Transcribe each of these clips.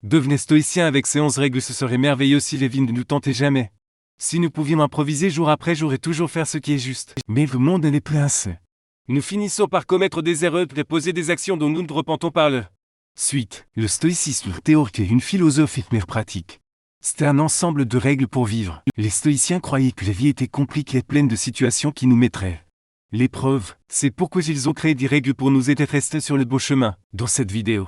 Devenez stoïcien avec ces 11 règles, ce serait merveilleux si les vies ne nous tentaient jamais. Si nous pouvions improviser jour après jour et toujours faire ce qui est juste. Mais le monde n'est plus ainsi. Nous finissons par commettre des erreurs et poser des actions dont nous ne repentons pas le. Suite, le stoïcisme théorique est une philosophie mais pratique. C'est un ensemble de règles pour vivre. Les stoïciens croyaient que la vie était compliquée et pleine de situations qui nous mettraient. L'épreuve, c'est pourquoi ils ont créé des règles pour nous aider à rester sur le beau chemin. Dans cette vidéo,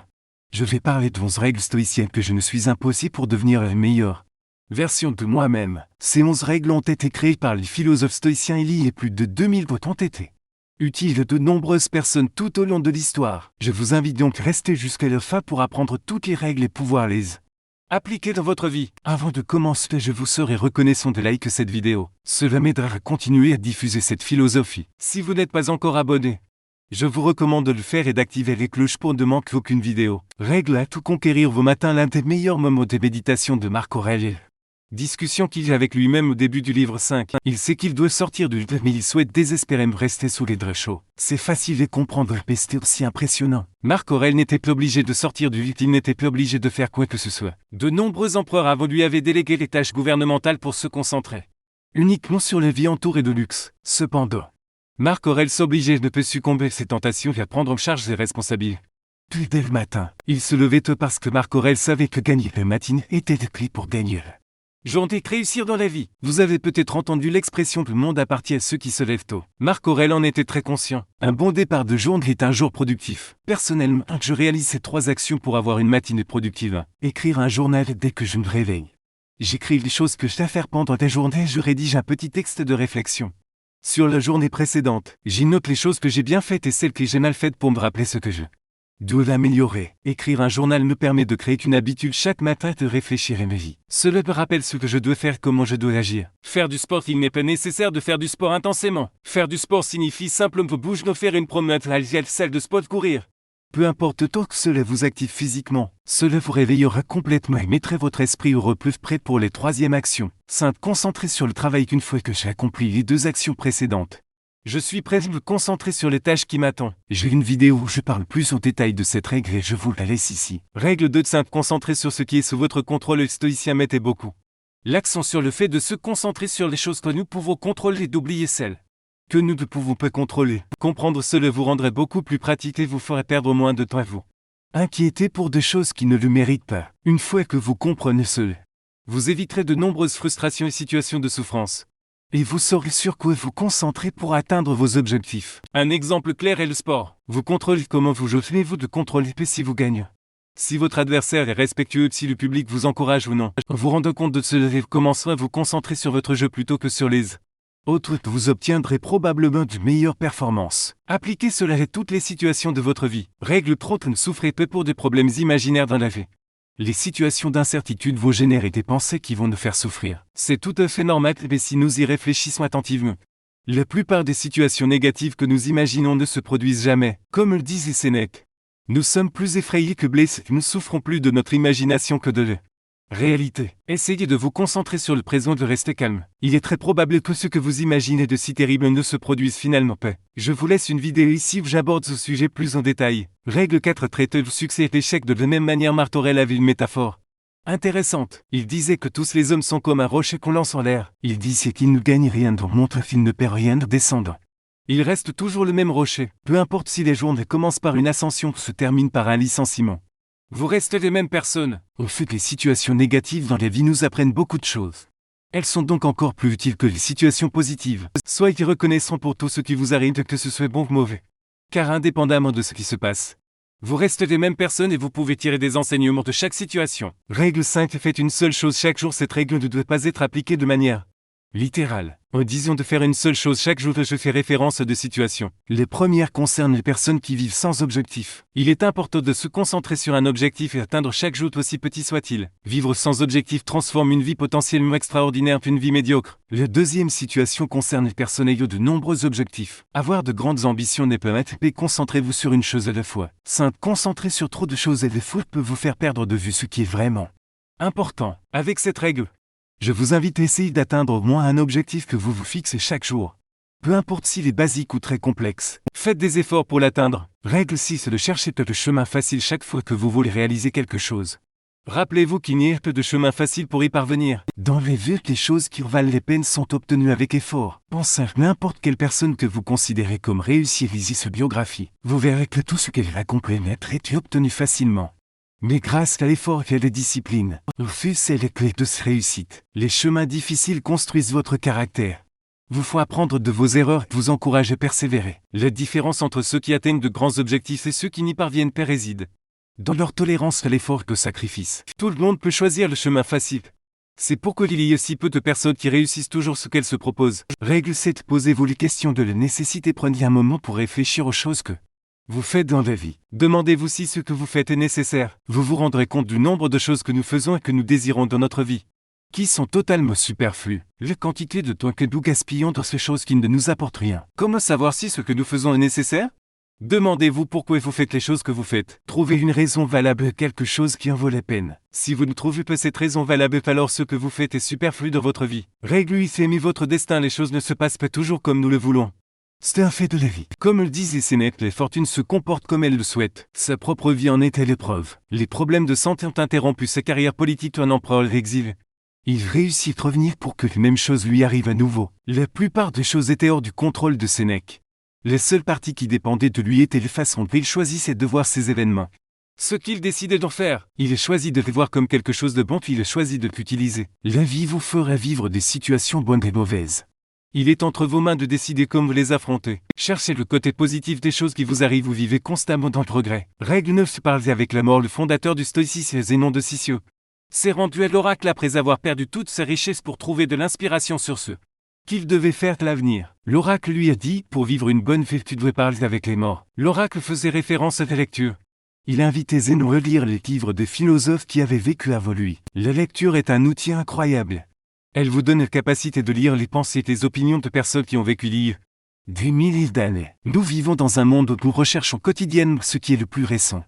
je vais parler de 11 règles stoïciennes que je ne suis imposé pour devenir la meilleure version de moi-même. Ces 11 règles ont été créées par les philosophes stoïciens il y a plus de 2000 votes ont été utiles de nombreuses personnes tout au long de l'histoire. Je vous invite donc à rester jusqu'à la fin pour apprendre toutes les règles et pouvoir les appliquer dans votre vie. Avant de commencer, je vous serai reconnaissant de liker cette vidéo. Cela m'aidera à continuer à diffuser cette philosophie. Si vous n'êtes pas encore abonné, je vous recommande de le faire et d'activer les cloches pour ne manquer aucune vidéo. Règle à tout conquérir vos matins, l'un des meilleurs moments de méditation de Marc Aurèle. Discussion qu'il a avec lui-même au début du livre 5. Il sait qu'il doit sortir du lit, mais il souhaite désespérément rester sous les draps chauds. C'est facile à comprendre, mais c'est aussi impressionnant. Marc Aurèle n'était plus obligé de sortir du lit, il n'était plus obligé de faire quoi que ce soit. De nombreux empereurs avant lui avaient délégué les tâches gouvernementales pour se concentrer uniquement sur les vies entourées de luxe. Cependant, Marc Aurèle s'obligeait de ne pas succomber à ses tentations et à prendre en charge ses responsabilités. Puis dès le matin, il se levait tôt parce que Marc Aurèle savait que gagner le matin était le clé pour gagner journée réussir dans la vie. Vous avez peut-être entendu l'expression que le monde appartient à ceux qui se lèvent tôt. Marc Aurèle en était très conscient. Un bon départ de journée est un jour productif. Personnellement, je réalise ces 3 actions pour avoir une matinée productive. Écrire un journal dès que je me réveille. J'écris les choses que j'ai à faire pendant la journée et je rédige un petit texte de réflexion sur la journée précédente. J'y note les choses que j'ai bien faites et celles que j'ai mal faites pour me rappeler ce que je dois l'améliorer. Écrire un journal me permet de créer une habitude chaque matin de réfléchir à ma vie. Cela me rappelle ce que je dois faire, comment je dois agir. Faire du sport, il n'est pas nécessaire de faire du sport intensément. Faire du sport signifie simplement bouger, faire une promenade à la salle de sport, courir. Peu importe tant que cela vous active physiquement, cela vous réveillera complètement et mettra votre esprit au repos prêt pour les 3e actions. 5. Concentrer sur le travail. Une fois que j'ai accompli les 2 actions précédentes, je suis prêt à me concentrer sur les tâches qui m'attendent. J'ai une vidéo où je parle plus en détail de cette règle et je vous la laisse ici. Règle 2 de 5. Concentrer sur ce qui est sous votre contrôle. Le stoïcien mettait beaucoup l'accent sur le fait de se concentrer sur les choses que nous pouvons contrôler et d'oublier celles que nous ne pouvons pas contrôler. Comprendre cela vous rendrait beaucoup plus pratique et vous ferait perdre moins de temps à vous inquiéter pour des choses qui ne le méritent pas. Une fois que vous comprenez cela, vous éviterez de nombreuses frustrations et situations de souffrance. Et vous saurez sur quoi vous concentrer pour atteindre vos objectifs. Un exemple clair est le sport. Vous contrôlez comment vous jouez, mais vous de contrôler si vous gagnez. Si votre adversaire est respectueux, si le public vous encourage ou non. Vous rendez compte de cela et vous commencerez à vous concentrer sur votre jeu plutôt que sur les autres. Vous obtiendrez probablement de meilleures performances. Appliquez cela à toutes les situations de votre vie. Règle 30. Ne souffrez pas pour des problèmes imaginaires dans la vie. Les situations d'incertitude vont générer des pensées qui vont nous faire souffrir. C'est tout à fait normal, mais si nous y réfléchissons attentivement, la plupart des situations négatives que nous imaginons ne se produisent jamais. Comme le disait Sénèque, nous sommes plus effrayés que blessés, nous souffrons plus de notre imagination que de la réalité. Essayez de vous concentrer sur le présent et de rester calme. Il est très probable que ce que vous imaginez de si terrible ne se produise finalement pas. Je vous laisse une vidéo ici où j'aborde ce sujet plus en détail. Règle 4. Traiter le succès et l'échec de la même manière. Marc Aurèle avait une métaphore intéressante. Il disait que tous les hommes sont comme un rocher qu'on lance en l'air. Il disait qu'il ne gagne rien d'en montre qu'il ne perd rien de descendant. Il reste toujours le même rocher. Peu importe si les journées commencent par une ascension ou se terminent par un licenciement. Vous restez les mêmes personnes. Au fait, les situations négatives dans la vie nous apprennent beaucoup de choses. Elles sont donc encore plus utiles que les situations positives. Soyez reconnaissants pour tout ce qui vous arrive, que ce soit bon ou mauvais. Car indépendamment de ce qui se passe, vous restez les mêmes personnes et vous pouvez tirer des enseignements de chaque situation. Règle 5. Faites une seule chose chaque jour. Cette règle ne doit pas être appliquée de manière littérale. En disant de faire une seule chose chaque jour, je fais référence à deux situations. Les premières concernent les personnes qui vivent sans objectif. Il est important de se concentrer sur un objectif et atteindre chaque jour, aussi petit soit-il. Vivre sans objectif transforme une vie potentiellement extraordinaire en une vie médiocre. La deuxième situation concerne les personnes ayant de nombreux objectifs. Avoir de grandes ambitions n'est pas être, mais concentrez-vous sur une chose à la fois. Concentrer sur trop de choses à la fois peut vous faire perdre de vue ce qui est vraiment important. Avec cette règle, je vous invite à essayer d'atteindre au moins un objectif que vous vous fixez chaque jour. Peu importe s'il est basique ou très complexe, faites des efforts pour l'atteindre. Règle 6. De chercher le chemin facile chaque fois que vous voulez réaliser quelque chose. Rappelez-vous qu'il n'y a peu de chemin facile pour y parvenir. Dans les vies, les choses qui valent la peine sont obtenues avec effort. Pensez à n'importe quelle personne que vous considérez comme réussie et lisez sa biographie. Vous verrez que tout ce qu'elle accomplit n'a été obtenu facilement. Mais grâce à l'effort et à la discipline, c'est les clés de cette réussite. Les chemins difficiles construisent votre caractère. Vous faut apprendre de vos erreurs et vous encourage à persévérer. La différence entre ceux qui atteignent de grands objectifs et ceux qui n'y parviennent pas réside dans leur tolérance à l'effort et au sacrifice. Tout le monde peut choisir le chemin facile. C'est pourquoi il y a si peu de personnes qui réussissent toujours ce qu'elles se proposent. Règle 7. Posez-vous les questions de la nécessité. Prenez un moment pour réfléchir aux choses que vous faites dans la vie. Demandez-vous si ce que vous faites est nécessaire. Vous vous rendrez compte du nombre de choses que nous faisons et que nous désirons dans notre vie, qui sont totalement superflues. La quantité de temps que nous gaspillons dans ces choses qui ne nous apportent rien. Comment savoir si ce que nous faisons est nécessaire ? Demandez-vous pourquoi vous faites les choses que vous faites. Trouvez une raison valable à quelque chose qui en vaut la peine. Si vous ne trouvez pas cette raison valable, alors ce que vous faites est superflu dans votre vie. Règle 8. Aimez votre destin. Les choses ne se passent pas toujours comme nous le voulons. C'est un fait de la vie. Comme le disait Sénèque, les fortunes se comportent comme elles le souhaitent. Sa propre vie en était l'épreuve. Les problèmes de santé ont interrompu sa carrière politique. Un empereur exilé. Il réussit à revenir pour que la même chose lui arrive à nouveau. La plupart des choses étaient hors du contrôle de Sénèque. La seule partie qui dépendait de lui était la façon dont il choisissait de voir ces événements. Ce qu'il décidait d'en faire, il a choisi de les voir comme quelque chose de bon puis il a choisi de l'utiliser. La vie vous fera vivre des situations bonnes et mauvaises. Il est entre vos mains de décider comment vous les affronter. Cherchez le côté positif des choses qui vous arrivent ou vivez constamment dans le regret. Règle 9. Parlez avec la mort. Le fondateur du stoïcisme, Zénon de Ciccio, s'est rendu à l'oracle après avoir perdu toutes ses richesses pour trouver de l'inspiration sur ce qu'il devait faire de l'avenir. L'oracle lui a dit, pour vivre une bonne vie, tu devrais parler avec les morts. L'oracle faisait référence à la lecture. Il invitait Zénon à lire les livres des philosophes qui avaient vécu avant lui. La lecture est un outil incroyable. Elle vous donne la capacité de lire les pensées et les opinions de personnes qui ont vécu il y a des milliers d'années. Nous vivons dans un monde où nous recherchons quotidiennement ce qui est le plus récent,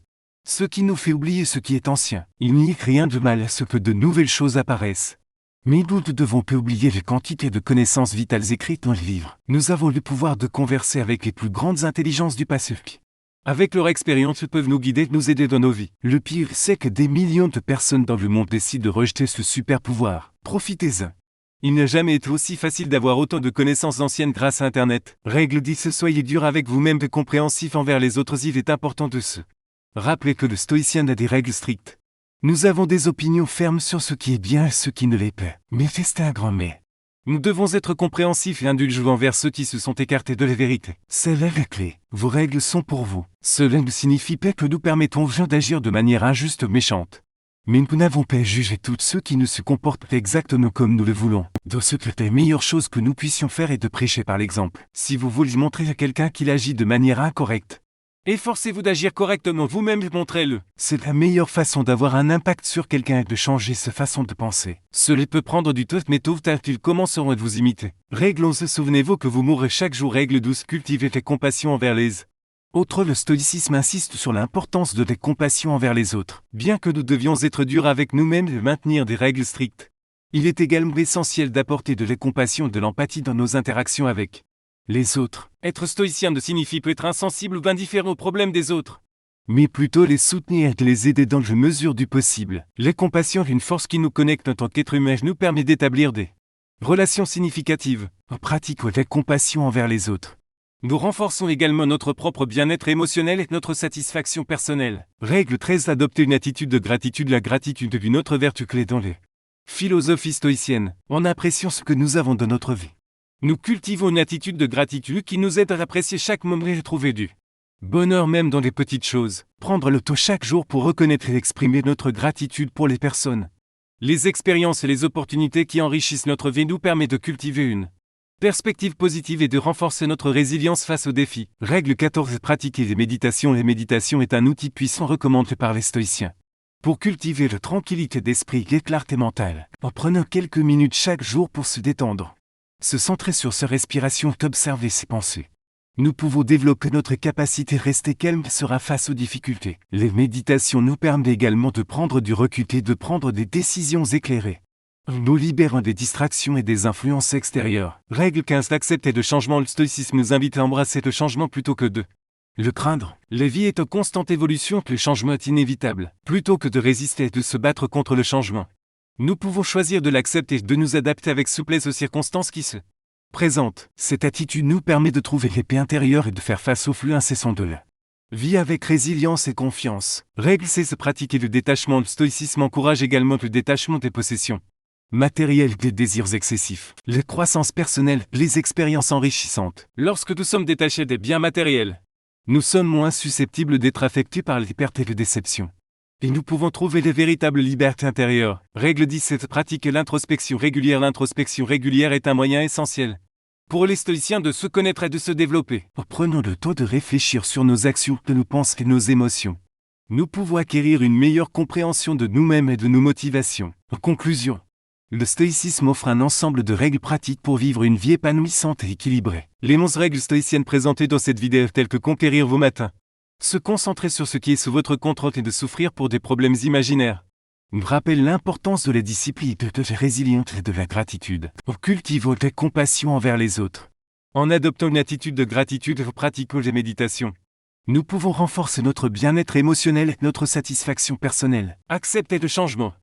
ce qui nous fait oublier ce qui est ancien. Il n'y a rien de mal à ce que de nouvelles choses apparaissent. Mais nous ne devons pas oublier les quantités de connaissances vitales écrites dans les livres. Nous avons le pouvoir de converser avec les plus grandes intelligences du Pacifique. Avec leur expérience, ils peuvent nous guider, nous aider dans nos vies. Le pire, c'est que des millions de personnes dans le monde décident de rejeter ce super pouvoir. Profitez-en. Il n'a jamais été aussi facile d'avoir autant de connaissances anciennes grâce à Internet. Règle 10. Soyez dur avec vous-même et compréhensif envers les autres. Il est important de se rappeler que le stoïcien a des règles strictes. Nous avons des opinions fermes sur ce qui est bien et ce qui ne l'est pas. Mais c'est un grand mais. Nous devons être compréhensifs et indulgents envers ceux qui se sont écartés de la vérité. C'est là la clé. Vos règles sont pour vous. Cela ne signifie pas que nous permettons aux gens d'agir de manière injuste ou méchante. Mais nous n'avons pas à juger tous ceux qui ne se comportent pas exactement comme nous le voulons. Dans ce que la meilleure chose que nous puissions faire est de prêcher par l'exemple. Si vous voulez montrer à quelqu'un qu'il agit de manière incorrecte, efforcez-vous d'agir correctement vous-même et montrez-le. C'est la meilleure façon d'avoir un impact sur quelqu'un et de changer sa façon de penser. Cela peut prendre du temps, mais tôt ou tard ils commenceront à vous imiter. Règle 11. Souvenez-vous que vous mourrez chaque jour. Règle 12. Cultivez la compassion envers les autres. Le stoïcisme insiste sur l'importance de la compassion envers les autres. Bien que nous devions être durs avec nous-mêmes et maintenir des règles strictes, il est également essentiel d'apporter de la compassion et de l'empathie dans nos interactions avec les autres. Être stoïcien ne signifie pas être insensible ou indifférent aux problèmes des autres, mais plutôt les soutenir et les aider dans la mesure du possible. La compassion est une force qui nous connecte en tant qu'être humain et nous permet d'établir des relations significatives. En pratiquant la compassion envers les autres, nous renforçons également notre propre bien-être émotionnel et notre satisfaction personnelle. Règle 13. Adopter une attitude de gratitude. La gratitude est une autre vertu clé dans les philosophies stoïciennes. En appréciant ce que nous avons dans notre vie, nous cultivons une attitude de gratitude qui nous aide à apprécier chaque moment et à trouver du bonheur même dans les petites choses. Prendre le temps chaque jour pour reconnaître et exprimer notre gratitude pour les personnes, les expériences et les opportunités qui enrichissent notre vie nous permet de cultiver une perspective positive et de renforcer notre résilience face aux défis. Règle 14. Pratiquer les méditations. La méditation est un outil puissant recommandé par les stoïciens pour cultiver la tranquillité d'esprit et la clarté mentale. En prenant quelques minutes chaque jour pour se détendre, se centrer sur sa respiration et observer ses pensées, nous pouvons développer notre capacité à rester calme face aux difficultés. Les méditations nous permettent également de prendre du recul et de prendre des décisions éclairées, nous libérant des distractions et des influences extérieures. Règle 15. D'accepter le changement. Le stoïcisme nous invite à embrasser le changement plutôt que de Le craindre. La vie est en constante évolution, le changement est inévitable. Plutôt que de résister et de se battre contre le changement, nous pouvons choisir de l'accepter et de nous adapter avec souplesse aux circonstances qui se présentent. Cette attitude nous permet de trouver la paix intérieure et de faire face au flux incessant de la vie avec résilience et confiance. Règle c'est se pratiquer le détachement. Le stoïcisme encourage également le détachement des possessions matérielles, des désirs excessifs, la croissance personnelle, les expériences enrichissantes. Lorsque nous sommes détachés des biens matériels, nous sommes moins susceptibles d'être affectés par les pertes et les déceptions. Et nous pouvons trouver les véritables libertés intérieures. Règle 17. Pratiquer l'introspection régulière. L'introspection régulière est un moyen essentiel pour les stoïciens de se connaître et de se développer. Prenons le temps de réfléchir sur nos actions, de nos pensées et nos émotions. Nous pouvons acquérir une meilleure compréhension de nous-mêmes et de nos motivations. En conclusion, le stoïcisme offre un ensemble de règles pratiques pour vivre une vie épanouissante et équilibrée. Les 11 règles stoïciennes présentées dans cette vidéo telles que conquérir vos matins, se concentrer sur ce qui est sous votre contrôle et de souffrir pour des problèmes imaginaires, nous rappellent l'importance de la discipline, de la résilience et de la gratitude. Cultivons la compassion envers les autres. En adoptant une attitude de gratitude et pratiquant les méditations, nous pouvons renforcer notre bien-être émotionnel et notre satisfaction personnelle. Accepter le changement.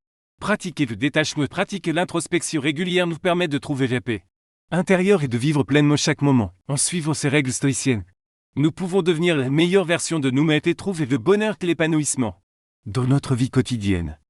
Pratiquer le détachement et pratiquer l'introspection régulière nous permet de trouver la paix intérieure et de vivre pleinement chaque moment. En suivant ces règles stoïciennes, nous pouvons devenir la meilleure version de nous-mêmes et trouver le bonheur et l'épanouissement dans notre vie quotidienne.